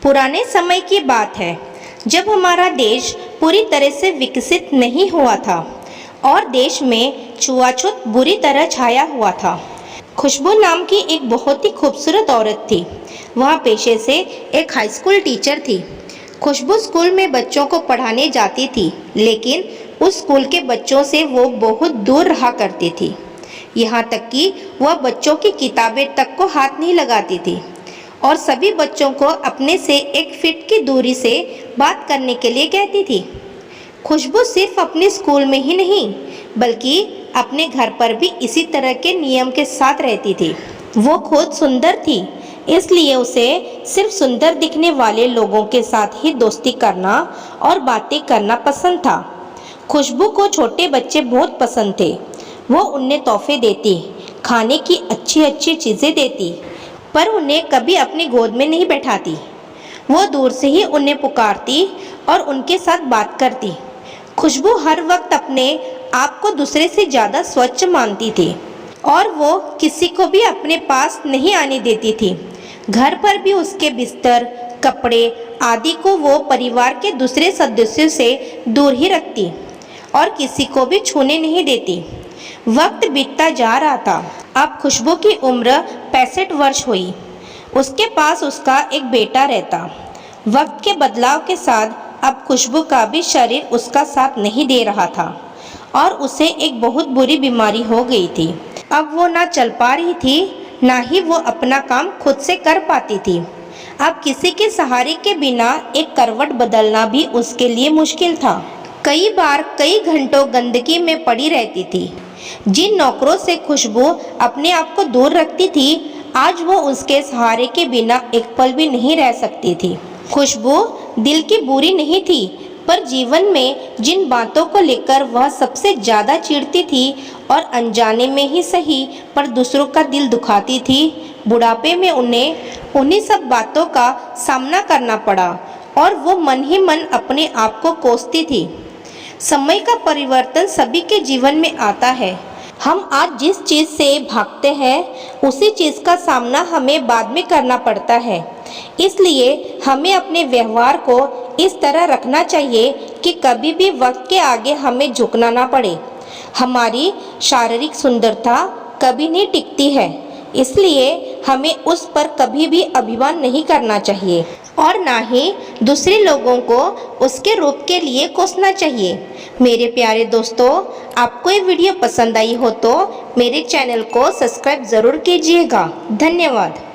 पुराने समय की बात है जब हमारा देश पूरी तरह से विकसित नहीं हुआ था और देश में छुआछूत बुरी तरह छाया हुआ था। खुशबू नाम की एक बहुत ही खूबसूरत औरत थी। वह पेशे से एक हाई स्कूल टीचर थी। खुशबू स्कूल में बच्चों को पढ़ाने जाती थी, लेकिन उस स्कूल के बच्चों से वो बहुत दूर रहा करती थी। यहाँ तक कि वह बच्चों की किताबें तक को हाथ नहीं लगाती थी और सभी बच्चों को अपने से 1 फीट की दूरी से बात करने के लिए कहती थी। खुशबू सिर्फ अपने स्कूल में ही नहीं बल्कि अपने घर पर भी इसी तरह के नियम के साथ रहती थी। वो खुद सुंदर थी, इसलिए उसे सिर्फ सुंदर दिखने वाले लोगों के साथ ही दोस्ती करना और बातें करना पसंद था। खुशबू को छोटे बच्चे बहुत पसंद थे। वो उन्हें तोहफे देती, खाने की अच्छी अच्छी चीज़ें देती, पर उन्हें कभी अपनी गोद में नहीं बैठाती। वो दूर से ही उन्हें पुकारती और उनके साथ बात करती। खुशबू हर वक्त अपने आप को दूसरे से ज़्यादा स्वच्छ मानती थी और वो किसी को भी अपने पास नहीं आने देती थी। घर पर भी उसके बिस्तर, कपड़े आदि को वो परिवार के दूसरे सदस्यों से दूर ही रखती और किसी को भी छूने नहीं देती। वक्त बीतता जा रहा था। अब खुशबू की उम्र 65 वर्ष हुई। उसके पास उसका एक बेटा रहता। वक्त के बदलाव के साथ अब खुशबू का भी शरीर उसका साथ नहीं दे रहा था और उसे एक बहुत बुरी बीमारी हो गई थी। अब वो ना चल पा रही थी, ना ही वो अपना काम खुद से कर पाती थी। अब किसी के सहारे के बिना एक करवट बदलना भी उसके लिए मुश्किल था। कई बार कई घंटों गंदगी में पड़ी रहती थी। जिन नौकरों से खुशबू अपने आप को दूर रखती थी, आज वो उसके सहारे के बिना एक पल भी नहीं रह सकती थी। खुशबू दिल की बुरी नहीं थी, पर जीवन में जिन बातों को लेकर वह सबसे ज़्यादा चिढ़ती थी और अनजाने में ही सही पर दूसरों का दिल दुखाती थी, बुढ़ापे में उन्हीं सब बातों का सामना करना पड़ा और वो मन ही मन अपने आप को कोसती थी। समय का परिवर्तन सभी के जीवन में आता है। हम आज जिस चीज़ से भागते हैं उसी चीज़ का सामना हमें बाद में करना पड़ता है। इसलिए हमें अपने व्यवहार को इस तरह रखना चाहिए कि कभी भी वक्त के आगे हमें झुकना ना पड़े। हमारी शारीरिक सुंदरता कभी नहीं टिकती है, इसलिए हमें उस पर कभी भी अभिमान नहीं करना चाहिए और ना ही दूसरे लोगों को उसके रूप के लिए कोसना चाहिए। मेरे प्यारे दोस्तों, आपको ये वीडियो पसंद आई हो तो मेरे चैनल को सब्सक्राइब ज़रूर कीजिएगा। धन्यवाद।